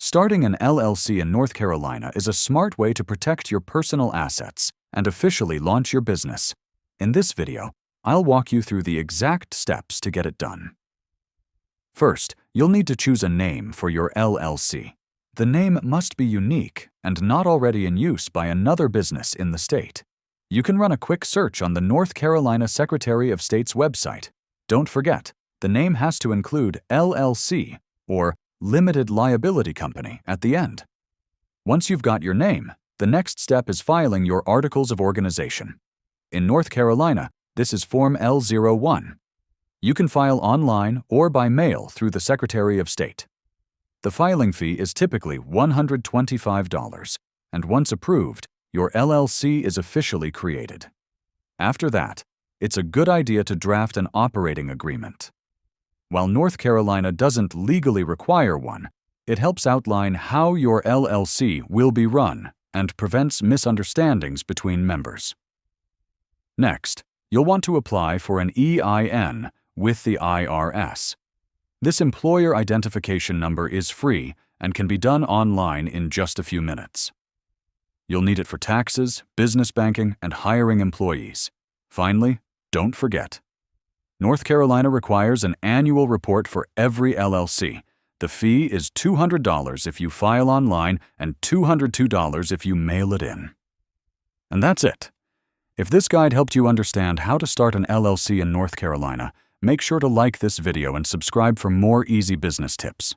Starting an LLC in North Carolina is a smart way to protect your personal assets and officially launch your business. In this video, I'll walk you through the exact steps to get it done. First, you'll need to choose a name for your LLC. The name must be unique and not already in use by another business in the state. You can run a quick search on the North Carolina Secretary of State's website. Don't forget, the name has to include LLC or Limited Liability Company at the end. Once you've got your name, the next step is filing your Articles of Organization. In North Carolina, this is Form L01. You can file online or by mail through the Secretary of State. The filing fee is typically $125, and once approved, your LLC is officially created. After that, it's a good idea to draft an operating agreement. While North Carolina doesn't legally require one, it helps outline how your LLC will be run and prevents misunderstandings between members. Next, you'll want to apply for an EIN with the IRS. This employer identification number is free and can be done online in just a few minutes. You'll need it for taxes, business banking, and hiring employees. Finally, don't forget, North Carolina requires an annual report for every LLC. The fee is $200 if you file online and $202 if you mail it in. And that's it. If this guide helped you understand how to start an LLC in North Carolina, make sure to like this video and subscribe for more easy business tips.